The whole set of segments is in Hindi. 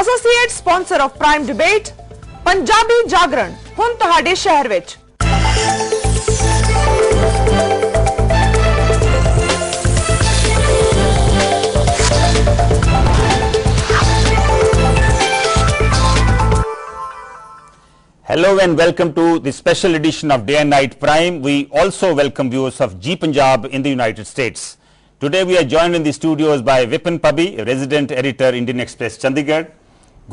Associate sponsor of prime debate Punjabi Jagran हुण तुहाडे शहर विच। Hello and welcome to the special edition of Day and Night Prime. We also welcome viewers of G Punjab in the United States. Today we are joined in the studios by Vipin Pabbi, resident editor, Indian Express, Chandigarh;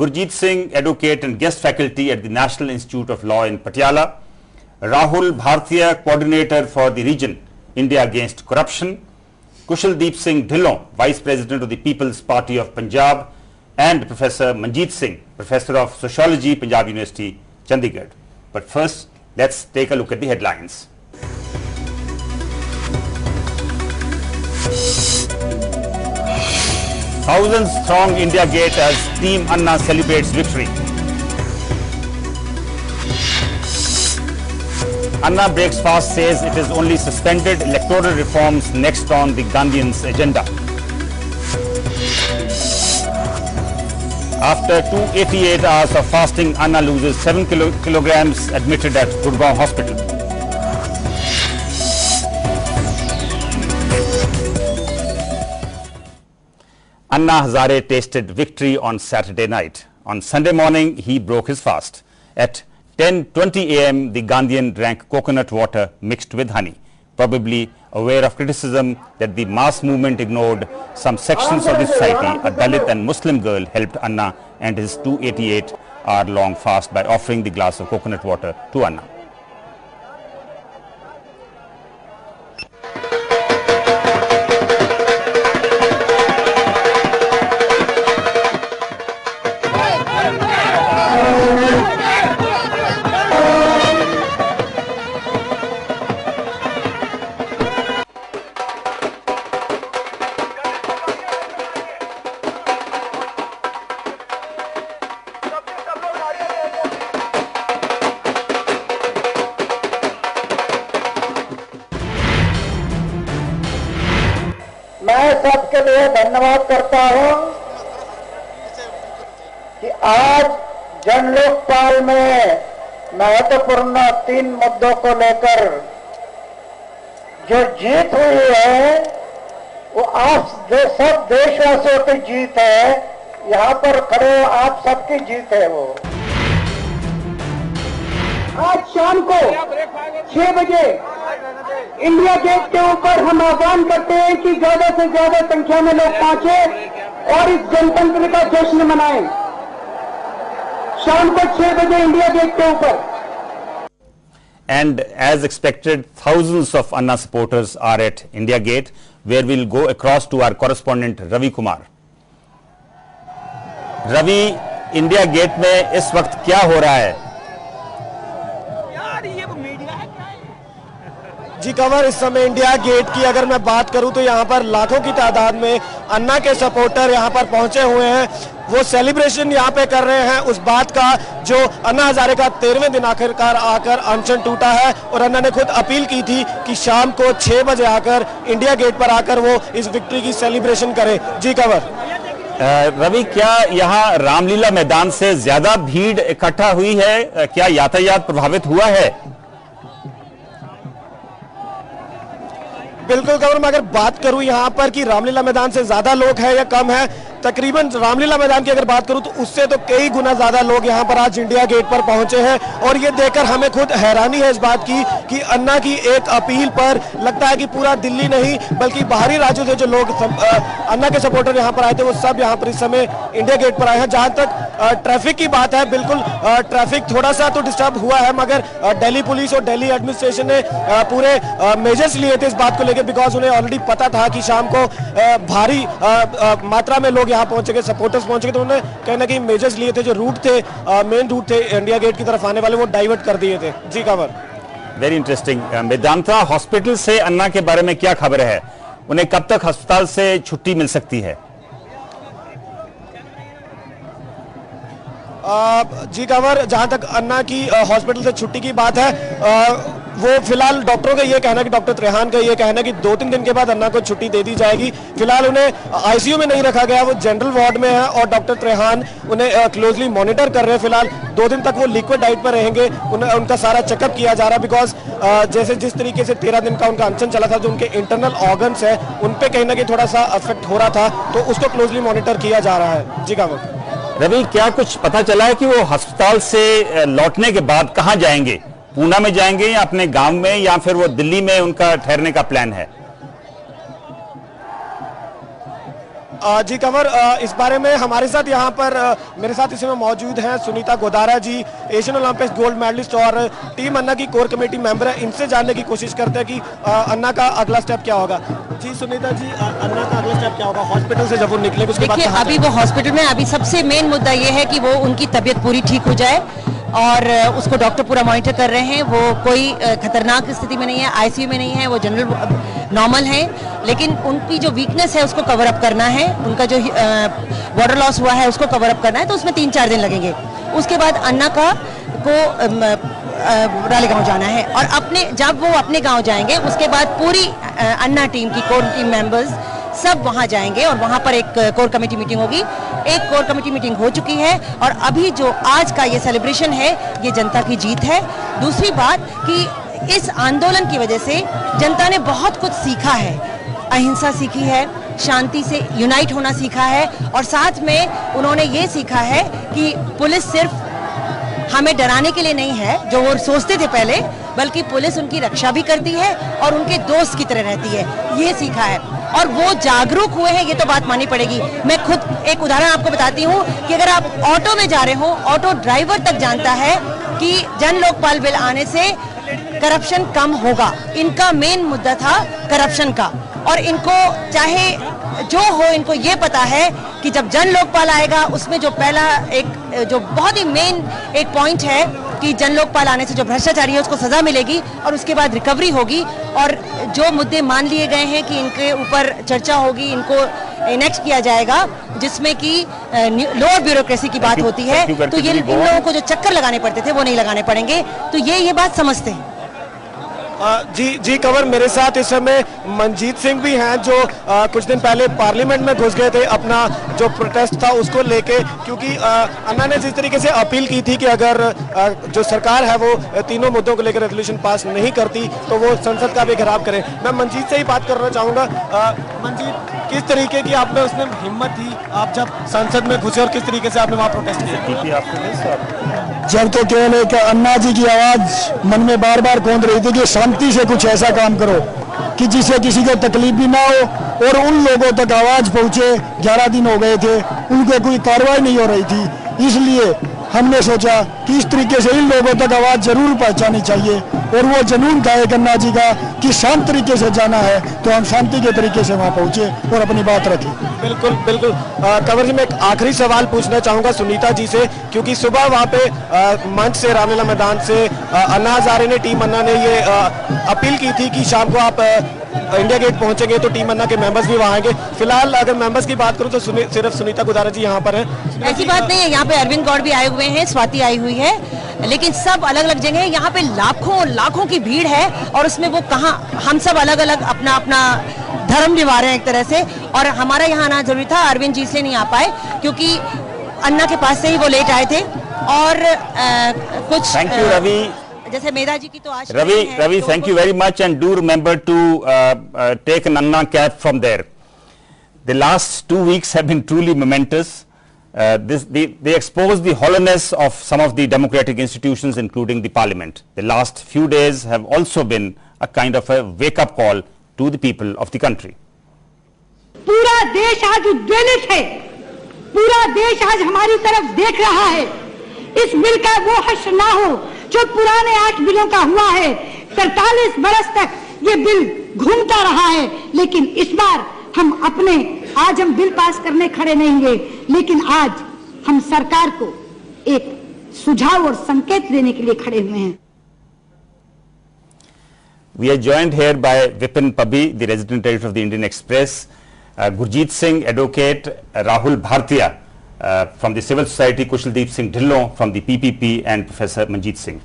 Gurjeet Singh, advocate and guest faculty at the National Institute of Law in Patiala; Rahul Bhartiya, coordinator for the region India Against Corruption; Kushaldeep Singh Dhillon, vice president of the People's Party of Punjab; and Professor Manjeet Singh, professor of sociology, Punjab University, Chandigarh. But first, let's take a look at the headlines. Thousands throng India Gate as Team Anna celebrates victory. Anna breaks fast, says it is only suspended electoral reforms next on the Gandhians' agenda. After 288 hours of fasting, Anna loses 7 kilograms, admitted at Gurgaon Hospital. Anna Hazare tasted victory on Saturday night. On Sunday morning, he broke his fast. At 10:20 a.m., the Gandhian drank coconut water mixed with honey, probably aware of criticism that the mass movement ignored some sections of the society. A Dalit and Muslim girl helped Anna end his 288-hour-long fast by offering the glass of coconut water to Anna. मैं सबके लिए धन्यवाद करता हूं कि आज जन लोकपाल में महत्वपूर्ण 3 मुद्दों को लेकर जो जीत हुई है वो आप सब देशवासियों की जीत है। यहां पर खड़े आप सबकी जीत है। वो आज शाम को 6 बजे इंडिया गेट के ऊपर हम आह्वान करते हैं कि ज्यादा से ज्यादा संख्या में लोग पहुंचे और इस गणतंत्र का जश्न मनाएं। शाम को 6 बजे इंडिया गेट के ऊपर। And as expected, thousands of Anna supporters are at India Gate, where we'll go across to our correspondent Ravi Kumar. Ravi, India Gate में इस वक्त क्या हो रहा है? जी कवर, इस समय इंडिया गेट की अगर मैं बात करूं तो यहाँ पर लाखों की तादाद में अन्ना के सपोर्टर यहाँ पर पहुंचे हुए हैं। वो सेलिब्रेशन यहाँ पे कर रहे हैं उस बात का जो अन्ना हजारे का 13वें दिन आखिरकार आकर अनशन टूटा है। और अन्ना ने खुद अपील की थी कि शाम को 6 बजे आकर इंडिया गेट पर आकर वो इस विक्ट्री की सेलिब्रेशन करें। जी कवर। रवि, क्या यहाँ रामलीला मैदान से ज्यादा भीड़ इकट्ठा हुई है? क्या यातायात प्रभावित हुआ है? बिल्कुल कवर, मैं अगर बात करूं यहाँ पर कि रामलीला मैदान से ज्यादा लोग हैं या कम है, तकरीबन रामलीला मैदान की अगर बात करूं तो उससे तो कई गुना ज्यादा लोग यहाँ पर आज इंडिया गेट पर पहुंचे हैं। और ये देखकर हमें खुद हैरानी है इस बात की कि अन्ना की एक अपील पर लगता है कि पूरा दिल्ली नहीं बल्कि बाहरी राज्यों से जो लोग अन्ना के सपोर्टर यहाँ पर आए थे वो सब यहाँ पर इस समय इंडिया गेट पर आए हैं। जहां तक ट्रैफिक की बात है, बिल्कुल ट्रैफिक थोड़ा सा तो डिस्टर्ब हुआ है, मगर दिल्ली पुलिस और दिल्ली एडमिनिस्ट्रेशन ने पूरे मेजर्स लिए थे इस बात को लेकर, बिकॉज उन्हें ऑलरेडी पता था कि शाम को भारी मात्रा में लोग यहाँ पहुंचेंगे, सपोर्टर्स पहुंचेंगे। तो उन्होंने कहीं ना कहीं मेजर्स लिए थे, जो रूट थे, मेन रूट थे इंडिया गेट की तरफ आने वाले, वो डाइवर्ट कर दिए थे। जी खबर। Very interesting. मेदांता, हॉस्पिटल से अन्ना के बारे में क्या खबर है? उन्हें कब तक अस्पताल से छुट्टी मिल सकती है? जी कंवर, जहां तक अन्ना की हॉस्पिटल से छुट्टी की बात है, वो फिलहाल डॉक्टरों का ये कहना है कि डॉक्टर त्रेहान का ये कहना है कि 2-3 दिन के बाद अन्ना को छुट्टी दे दी जाएगी। फिलहाल उन्हें आईसीयू में नहीं रखा गया, वो जनरल वार्ड में है और डॉक्टर त्रेहान उन्हें क्लोजली मॉनिटर कर रहे हैं। फिलहाल 2 दिन तक वो लिक्विड डाइट पर रहेंगे, उनका सारा चेकअप किया जा रहा है। बिकॉज जैसे जिस तरीके से 13 दिन का उनका अनशन चला था, जो उनके इंटरनल ऑर्गन्स है उन पे कहीं ना कहीं थोड़ा सा अफेक्ट हो रहा था, तो उसको क्लोजली मॉनिटर किया जा रहा है। जी कामर। रवि, क्या कुछ पता चला है कि वो अस्पताल से लौटने के बाद कहां जाएंगे? पूना में जाएंगे या अपने गांव में, या फिर वो दिल्ली में उनका ठहरने का प्लान है? जी कंवर, इस बारे में हमारे साथ यहाँ पर मेरे साथ इस समय मौजूद हैं सुनीता गोदारा जी, एशियन ओलंपिक्स गोल्ड मेडलिस्ट और टीम अन्ना की कोर कमेटी मेंबर है। इनसे जानने की कोशिश करते हैं कि अन्ना का अगला स्टेप क्या होगा। जी सुनीता जी, अन्ना का अगला स्टेप क्या होगा हॉस्पिटल से जब वो निकलेंगे उसके बाद? देखिए, अभी वो हॉस्पिटल में, अभी सबसे मेन मुद्दा ये है कि वो उनकी तबीयत पूरी ठीक हो जाए और उसको डॉक्टर पूरा मॉनिटर कर रहे हैं। वो कोई खतरनाक स्थिति में नहीं है, आईसीयू में नहीं है, वो जनरल नॉर्मल है, लेकिन उनकी जो वीकनेस है उसको कवर अप करना है। उनका जो वाटर लॉस हुआ है उसको कवर अप करना है, तो उसमें 3-4 दिन लगेंगे। उसके बाद अन्ना को रालेगांव जाना है और जब वो अपने गांव जाएंगे उसके बाद पूरी अन्ना टीम की कोर टीम मेंबर्स सब वहां जाएंगे और वहां पर एक कोर कमेटी मीटिंग होगी। एक कोर कमेटी मीटिंग हो चुकी है और अभी जो आज का ये सेलिब्रेशन है ये जनता की जीत है। दूसरी बात कि इस आंदोलन की वजह से जनता ने बहुत कुछ सीखा है, अहिंसा सीखी है, शांति से यूनाइट होना सीखा है और साथ में उन्होंने ये सीखा है कि पुलिस सिर्फ हमें डराने के लिए नहीं है जो वो सोचते थे पहले, बल्कि पुलिस उनकी रक्षा भी करती है और उनके दोस्त की तरह रहती है, ये सीखा है और वो जागरूक हुए हैं, ये तो बात माननी पड़ेगी। मैं खुद एक उदाहरण आपको बताती हूँ कि अगर आप ऑटो में जा रहे हो, ऑटो ड्राइवर तक जानता है कि जन लोकपाल बिल आने से करप्शन कम होगा। इनका मेन मुद्दा था करप्शन का और इनको चाहे जो हो, इनको ये पता है कि जब जन लोकपाल आएगा उसमें जो पहला एक जो बहुत ही मेन एक पॉइंट है कि जन लोकपाल आने से जो भ्रष्टाचारी है उसको सजा मिलेगी और उसके बाद रिकवरी होगी और जो मुद्दे मान लिए गए हैं कि इनके ऊपर चर्चा होगी, इनको इनेक्ट किया जाएगा, जिसमें कि लोअर ब्यूरोक्रेसी की बात होती है, तो ये इन लोगों को जो चक्कर लगाने पड़ते थे वो नहीं लगाने पड़ेंगे। तो ये बात समझते हैं। जी कंवर, मेरे साथ इस समय मनजीत सिंह भी हैं जो कुछ दिन पहले पार्लियामेंट में घुस गए थे अपना जो प्रोटेस्ट था उसको लेके, क्योंकि अन्ना ने जिस तरीके से अपील की थी कि अगर जो सरकार है वो तीनों मुद्दों को लेकर रेजोल्यूशन पास नहीं करती तो वो संसद का भी घेराव करें। मैं मनजीत से ही बात करना चाहूँगा। मनजीत, किस तरीके की आप में उसमें हिम्मत थी, आप जब संसद में घुसे और किस तरीके से आपने वहाँ प्रोटेस्ट किया? जब तो केवल एक अन्ना जी की आवाज मन में बार बार गूंज रही थी कि शांति से कुछ ऐसा काम करो कि जिससे किसी को तकलीफ भी ना हो और उन लोगों तक आवाज पहुंचे। 11 दिन हो गए थे, उनके कोई कार्रवाई नहीं हो रही थी, इसलिए हमने सोचा कि इस तरीके से इन लोगों तक आवाज जरूर पहुंचानी चाहिए और वो जुनून था एक अन्ना जी का कि शांत तरीके से जाना है, तो हम शांति के तरीके से वहां पहुंचे और अपनी बात रखी। बिल्कुल बिल्कुल। कंवर जी, मैं एक आखिरी सवाल पूछना चाहूंगा सुनीता जी से, क्योंकि सुबह वहां पे मंच से, रामलीला मैदान से अन्ना हजारे ने, टीम अन्ना ने ये अपील की थी कि शाम को आप इंडिया गेट पहुंचेंगे तो टीम अन्ना के मेंबर्स भी वहां आएंगे। फिलहाल अगर मेंबर्स की बात करूं तो सिर्फ सुनीता गोदारा जी यहाँ पर है। ऐसी बात नहीं है, यहाँ पे अरविंद गौड़ भी आए हुए हैं, स्वाति आई हुई है, लेकिन सब अलग अलग जगह है। यहाँ पे लाखों की भीड़ है और उसमें वो कहाँ, हम सब अलग अलग अपना अपना धर्म निभा रहे हैं एक तरह से, और हमारा यहाँ आना जरूरी था। अरविंद जी इसलिए नहीं आ पाए क्योंकि अन्ना के पास से ही वो लेट आए थे और कुछ थैंक यू रवि। जैसे मेधा जी की तो आज Ravi, thank you very much, and do remember to take an Anna cap from there. The last 2 weeks have been truly momentous. They expose the hollowness of some of the democratic institutions, including the parliament. The last few days have also been a kind of a wake-up call to the people of the country. पूरा देश आज उद्वेलित है, पूरा देश आज हमारी तरफ देख रहा है। इस बिल का वो हश्र ना हो जो पुराने 8 बिलों का हुआ है। 43 बरस तक ये बिल घूमता रहा है, लेकिन इस बार आज हम बिल पास करने खड़े नहीं हुए, लेकिन आज हम सरकार को एक सुझाव और संकेत देने के लिए खड़े हुए हैं। We are joined here by Vipin Pabbi, the resident editor of the Indian Express, Gurjeet Singh, advocate, Rahul Bhartiya from the civil society, Kushaldeep Singh Dhillon from the PPP, and Professor Manjeet Singh.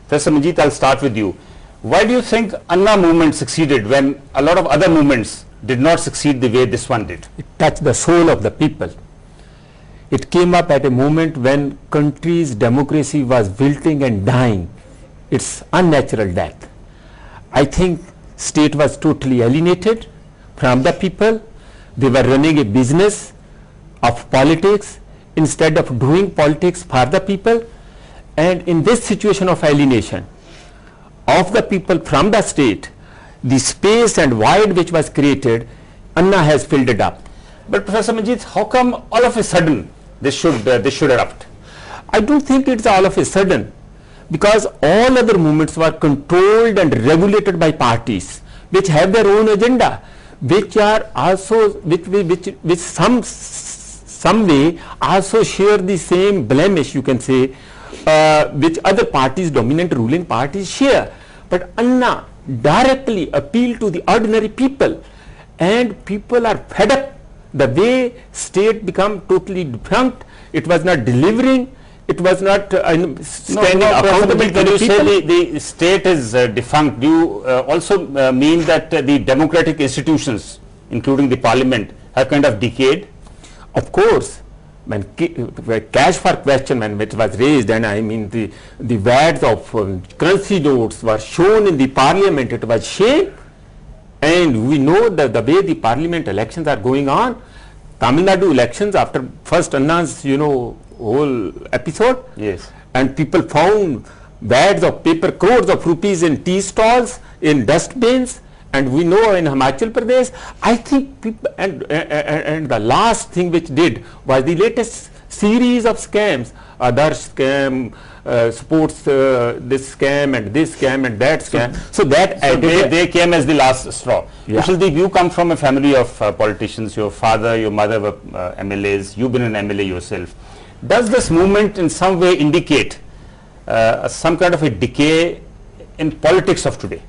Professor Manjeet, I'll start with you. Why do you think Anna movement succeeded when a lot of other movements did not succeed the way this one did? It touched the soul of the people. It came up at a moment when country's democracy was wilting and dying. It's unnatural death. I think state was totally alienated from the people. They were running a business of politics instead of doing politics for the people. And in this situation of alienation of the people from the state, the space and void which was created, Anna has filled it up. But Professor Manjeet, how come all of a sudden this should erupt? I don't think it's all of a sudden, because all other movements were controlled and regulated by parties which have their own agenda, which are also which some way also share the same blemish, you can say, which other parties, dominant ruling parties, share. But Anna directly appealed to the ordinary people, and people are fed up the way state become totally defunct. It was not delivering. It was not standing accountable. When you say the state is defunct, do you also mean that the democratic institutions, including the parliament, have kind of decayed? Of course. When cash for question, when it was raised, and I mean the wads of currency notes were shown in the parliament, it was shame. And we know that the way the parliament elections are going on, Tamil Nadu elections after first Anna's, whole episode, yes, and people found bags of paper, crores of rupees in tea stalls, in dustbins, and we know in Himachal Pradesh, I think people, and the last thing which did was the latest series of scams, other scam, sports, this scam and this scam and that scam. So that they came as the last straw. Yeah. Kushal, you come from a family of politicians. Your father, your mother were MLAs. You've been an MLA yourself. Does this movement in some way indicate some kind of a decay in politics of today?